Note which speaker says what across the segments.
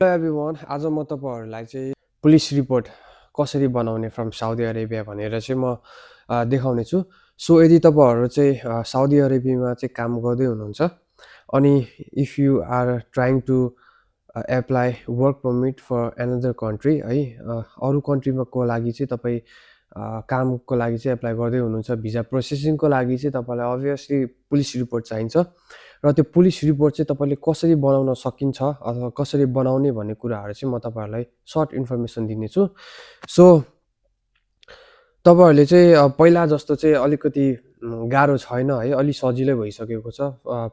Speaker 1: Hello everyone, आज म तपाईँहरूलाई चाहिँ पुलिस रिपोर्ट कसरी बनाउने फ्रम साउदी अरेबिया भनेर चाहिँ म देखाउने छु। सो यदि तपाईँहरू चाहिँ साउदी अरेबियामा चाहिँ काम गर्दै हुनुहुन्छ अनि if you are trying to apply work permit for another country है, अरू कन्ट्रीमा को लागि चाहिँ तपाईँ कामको लागि चाहिँ एप्लाई गर्दै हुनुहुन्छ, भिजा प्रोसेसिङको लागि चाहिँ तपाईँलाई अभियसली पुलिस रिपोर्ट चाहिन्छ। र त्यो पुलिस रिपोर्ट चाहिँ तपाईँले कसरी बनाउन सकिन्छ अथवा कसरी बनाउने भन्ने कुराहरू चाहिँ म तपाईँहरूलाई सर्ट इन्फर्मेसन दिनेछु। सो तपाईँहरूले चाहिँ पहिला जस्तो चाहिँ अलिकति गाह्रो छैन है, अलि सजिलै भइसकेको छ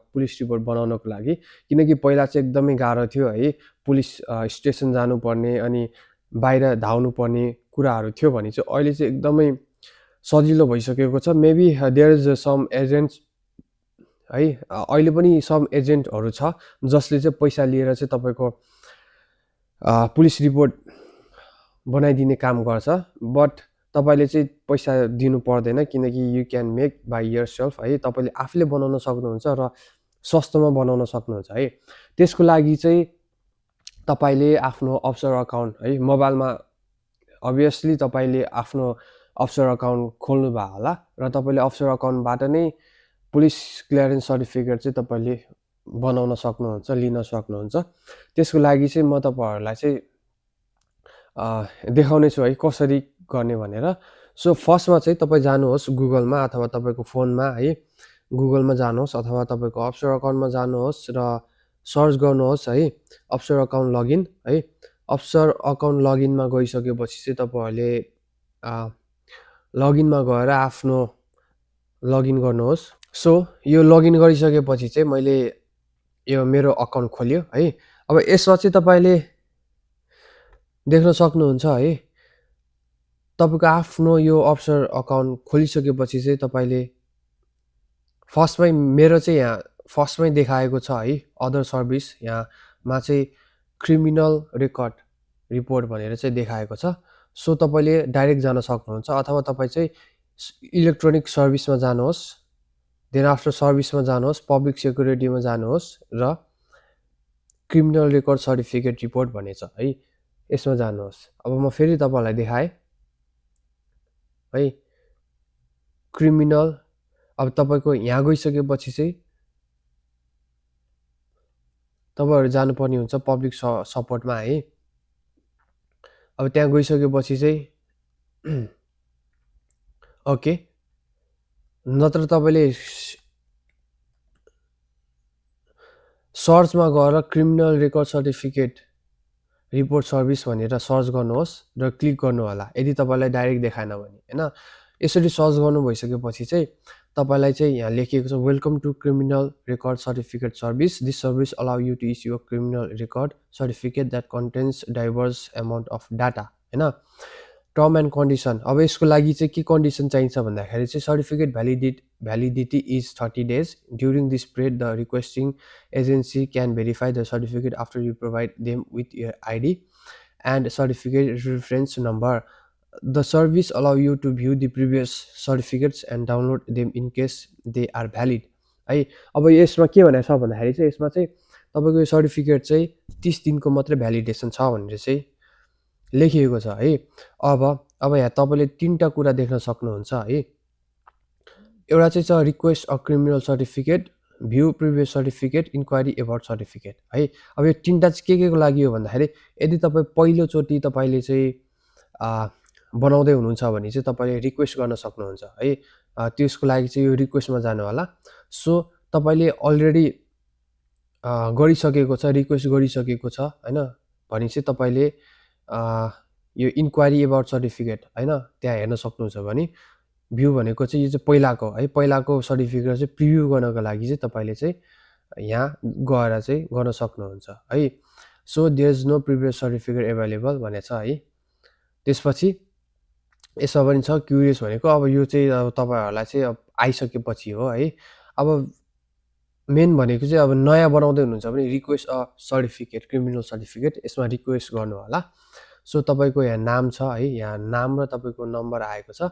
Speaker 1: पुलिस रिपोर्ट बनाउनको लागि। किनकि पहिला चाहिँ एकदमै गाह्रो थियो है, पुलिस स्टेसन जानुपर्ने अनि बाहिर धाउनुपर्ने कुराहरू थियो भने चाहिँ अहिले चाहिँ एकदमै सजिलो भइसकेको छ। Maybe there is some agents है, अहिले पनि सम एजेन्टहरू छ जसले चाहिँ पैसा लिएर चाहिँ तपाईँको पुलिस रिपोर्ट बनाइदिने काम गर्छ। बट तपाईँले चाहिँ पैसा दिनु पर्दैन, किनकि you can make by yourself है, तपाईँले आफूले बनाउन सक्नुहुन्छ र सस्तोमा बनाउन सक्नुहुन्छ है। त्यसको लागि चाहिँ तपाईँले आफ्नो अफसर अकाउन्ट है, मोबाइलमा अभियसली तपाईँले आफ्नो अफसर अकाउन्ट खोल्नु भयो होला र तपाईँले अफसर अकाउन्टबाट नै पुलिस क्लियरेन्स सर्टिफिकेट चाहिँ तपाईँले बनाउन सक्नुहुन्छ, लिन सक्नुहुन्छ। त्यसको लागि चाहिँ म तपाईँहरूलाई चाहिँ देखाउने छु है कसरी गर्ने भनेर। सो फर्स्टमा चाहिँ तपाईँ जानुहोस् गुगलमा अथवा तपाईँको फोनमा है, गुगलमा जानुहोस् अथवा तपाईँको अफसर अकाउन्टमा जानुहोस् र सर्च गर्नुहोस् है अफसर अकाउन्ट लगइन है। अफसर अकाउन्ट लगइनमा गइसकेपछि चाहिँ तपाईँहरूले लगइनमा गएर आफ्नो लगइन गर्नुहोस्। सो यो लगइन गरिसकेपछि चाहिँ मैले यो मेरो अकाउन्ट खोल्यो है। अब यसमा चाहिँ तपाईँले देख्न सक्नुहुन्छ है, तपाईँको आफ्नो यो अफसर अकाउन्ट खोलिसकेपछि चाहिँ तपाईँले फर्स्टमै मेरो चाहिँ यहाँ फर्स्टमै देखाएको छ है अदर सर्भिस, यहाँमा चाहिँ क्रिमिनल रेकर्ड रिपोर्ट भनेर चाहिँ देखाएको छ। सो तपाईँले डाइरेक्ट जान सक्नुहुन्छ अथवा तपाईँ चाहिँ इलेक्ट्रोनिक सर्भिसमा जानुहोस्, देन आफ्टर सर्भिसमा जानुहोस्, पब्लिक सेक्युरिटीमा जानुहोस् र क्रिमिनल रेकर्ड सर्टिफिकेट रिपोर्ट भन्ने छ है, यसमा जानुहोस्। अब म फेरि तपाईँलाई देखाएँ है क्रिमिनल। अब तपाईँको यहाँ गइसकेपछि चाहिँ तपाईँहरू जानुपर्ने हुन्छ पब्लिक सपोर्टमा है। अब त्यहाँ गइसकेपछि चाहिँ ओके, नत्र तपाईँले सर्चमा गएर criminal record certificate report service भनेर सर्च गर्नुहोस् र क्लिक गर्नु होला यदि तपाईँलाई डाइरेक्ट देखाएन भने होइन। यसरी सर्च गर्नु भइसकेपछि चाहिँ तपाईँलाई चाहिँ यहाँ लेखिएको छ welcome to criminal record certificate service, this service allow you to issue a criminal record certificate that contains diverse amount of data होइन, टर्म एन्ड कन्डिसन। अब यसको लागि चाहिँ के कन्डिसन चाहिन्छ भन्दाखेरि चाहिँ certificate validity is 30 days। During this period the requesting agency can verify the certificate after you provide them with your ID and certificate reference number. The service allow you to view the previous certificates and download them in case they are valid है। अब यसमा के भनेको छ भन्दाखेरि चाहिँ यसमा चाहिँ तपाईँको यो सर्टिफिकेट चाहिँ 30 दिनको मात्रै भ्यालिडेसन छ भनेर चाहिँ लेखिएको छ है। अब यहाँ तपाईँले 3टा कुरा देख्न सक्नुहुन्छ है। एउटा चाहिँ छ request a criminal certificate, view previous certificate, inquiry about certificate है। अब यो 3टा चाहिँ के को लागि हो भन्दाखेरि यदि तपाईँ पहिलोचोटि तपाईँले चाहिँ बनाउँदै हुनुहुन्छ भने चाहिँ तपाईँले रिक्वेस्ट गर्न सक्नुहुन्छ है। त्यसको लागि चाहिँ यो रिक्वेस्टमा जानु होला। सो तपाईँले अलरेडी गरिसकेको छ, रिक्वेस्ट गरिसकेको छ होइन भने चाहिँ तपाईँले यो इन्क्वायरी एबाउट सर्टिफिकेट होइन त्यहाँ हेर्न सक्नुहुन्छ भने भ्यू भनेको चाहिँ यो चाहिँ पहिलाको है, पहिलाको सर्टिफिकेट चाहिँ प्रिभ्यू गर्नको लागि चाहिँ तपाईँले चाहिँ यहाँ गएर चाहिँ गर्न सक्नुहुन्छ है। So there is no previous certificate available भनेको छ है। त्यसपछि यसमा पनि छ क्युरियस भनेको, अब यो चाहिँ अब तपाईँहरूलाई चाहिँ अब आइसकेपछि हो है। अब मेन भनेको चाहिँ अब नयाँ बनाउँदै हुनुहुन्छ भने request a certificate criminal certificate, यसमा रिक्वेस्ट गर्नु होला। सो तपाईँको यहाँ नाम छ है, यहाँ नाम र तपाईँको नम्बर आएको छ।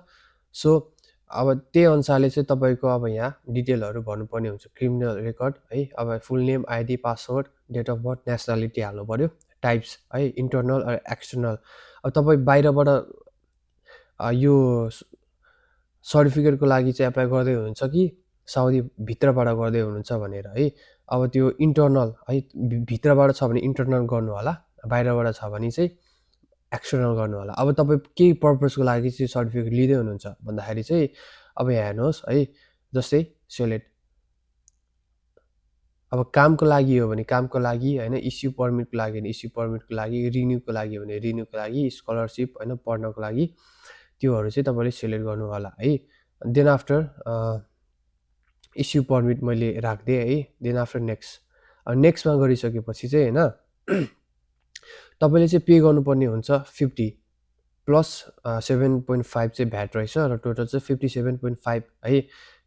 Speaker 1: सो अब त्यही अनुसारले चाहिँ तपाईँको अब यहाँ डिटेलहरू भन्नुपर्ने हुन्छ क्रिमिनल रेकर्ड है। अब full name, ID, password, date of birth, nationality हाल्नु पऱ्यो टाइप्स है, इन्टर्नल र एक्सटर्नल। अब तपाईँ बाहिरबाट यो सर्टिफिकेटको लागि चाहिँ एप्लाई गर्दै हुनुहुन्छ कि साउदी भित्रबाट गर्दै हुनुहुन्छ भनेर है। अब त्यो इन्टर्नल है, भित्रबाट छ भने इन्टर्नल गर्नु होला, बाहिरबाट छ भने चाहिँ एक्सटर्नल गर्नु होला। अब तपाईँ के पर्पजको लागि चाहिँ सर्टिफिकेट लिँदै हुनुहुन्छ भन्दाखेरि चाहिँ अब यहाँ हेर्नुहोस् है, जस्तै सेलेक्ट अब कामको लागि हो भने कामको लागि होइन, इस्यु पर्मिटको लागि भने इस्यु पर्मिटको लागि, रिन्युको लागि भने रिन्युको लागि, स्कलरसिप होइन पढ्नको लागि, त्योहरू चाहिँ तपाईँले सेलेक्ट गर्नु होला है। देन आफ्टर इस्यु पर्मिट मैले राखिदिएँ है। देन आफ्टर नेक्स्टमा गरिसकेपछि चाहिँ होइन तपाईँले चाहिँ पे गर्नुपर्ने हुन्छ 50 प्लस 7.5 चाहिँ भ्याट रहेछ र टोटल चाहिँ 57.5 है।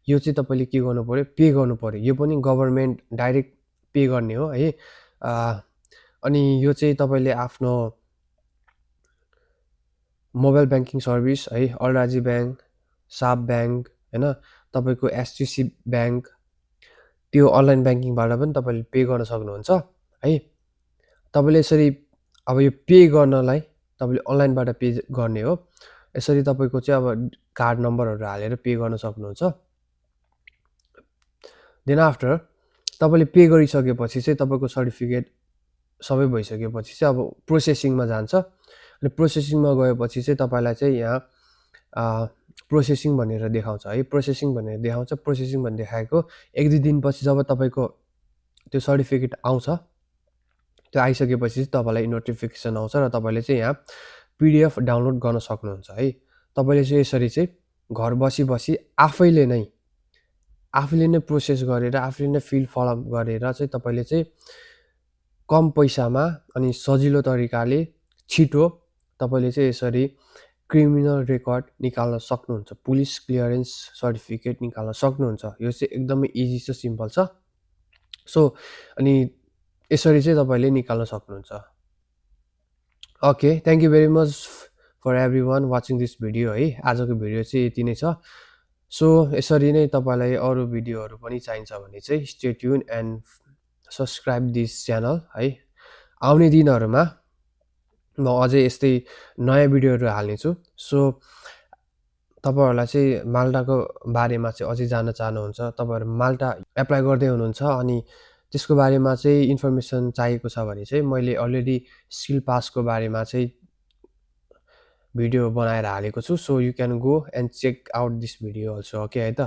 Speaker 1: यो चाहिँ तपाईँले के गर्नु पऱ्यो, पे गर्नु पऱ्यो। यो पनि गभर्मेन्ट डाइरेक्ट पे गर्ने हो है। अनि यो चाहिँ तपाईँले आफ्नो मोबाइल ब्याङ्किङ सर्भिस है, अलराजी ब्याङ्क, साप ब्याङ्क होइन, तपाईँको एचडिसी ब्याङ्क, त्यो अनलाइन ब्याङ्किङबाट पनि तपाईँले पे गर्न सक्नुहुन्छ है। तपाईँले यसरी अब यो पे गर्नलाई तपाईँले अनलाइनबाट पे गर्ने हो। यसरी तपाईँको चाहिँ अब कार्ड नम्बरहरू हालेर पे गर्न सक्नुहुन्छ। देन आफ्टर तपाईँले पे गरिसकेपछि चाहिँ तपाईँको सर्टिफिकेट सबै भइसकेपछि चाहिँ अब प्रोसेसिङमा जान्छ। अनि प्रोसेसिङमा गएपछि चाहिँ तपाईँलाई चाहिँ यहाँ प्रोसेसिङ भनेर देखाउँछ है। प्रोसेसिङ भनेर देखाउँछ। प्रोसेसिङ भनेर देखाएको 1-2 दिनपछि जब तपाईँको त्यो सर्टिफिकेट आउँछ, त्यो आइसकेपछि चाहिँ तपाईँलाई नोटिफिकेसन आउँछ र तपाईँले चाहिँ यहाँ पिडिएफ डाउनलोड गर्न सक्नुहुन्छ है। तपाईँले चाहिँ यसरी चाहिँ घर बसी आफैले नै प्रोसेस गरेर आफैले नै फिल फर्म गरेर चाहिँ तपाईँले चाहिँ कम पैसामा अनि सजिलो तरिकाले छिटो तपाईँले चाहिँ यसरी क्रिमिनल रेकर्ड निकाल्न सक्नुहुन्छ, पुलिस क्लियरेन्स सर्टिफिकेट निकाल्न सक्नुहुन्छ। यो चाहिँ एकदमै इजी छ, सिम्पल छ। सो अनि यसरी चाहिँ तपाईँले निकाल्न सक्नुहुन्छ। Okay, thank you very much for everyone watching this video है। आजको भिडियो चाहिँ यति नै छ। सो यसरी नै तपाईँलाई अरू भिडियोहरू पनि चाहिन्छ भने चाहिँ stay tune and subscribe this channel है। आउने दिनहरूमा म अझै यस्तै नयाँ भिडियोहरू हाल्नेछु। सो तपाईँहरूलाई चाहिँ माल्टाको बारेमा चाहिँ अझै जान्न चाहनुहुन्छ, तपाईँहरू माल्टा एप्लाई गर्दै हुनुहुन्छ अनि त्यसको बारेमा चाहिँ इन्फर्मेसन चाहिएको छ भने चाहिँ मैले अलरेडी स्किल पासको बारेमा चाहिँ भिडियो बनाएर हालेको छु। So you can go and check out this video also. Okay है त।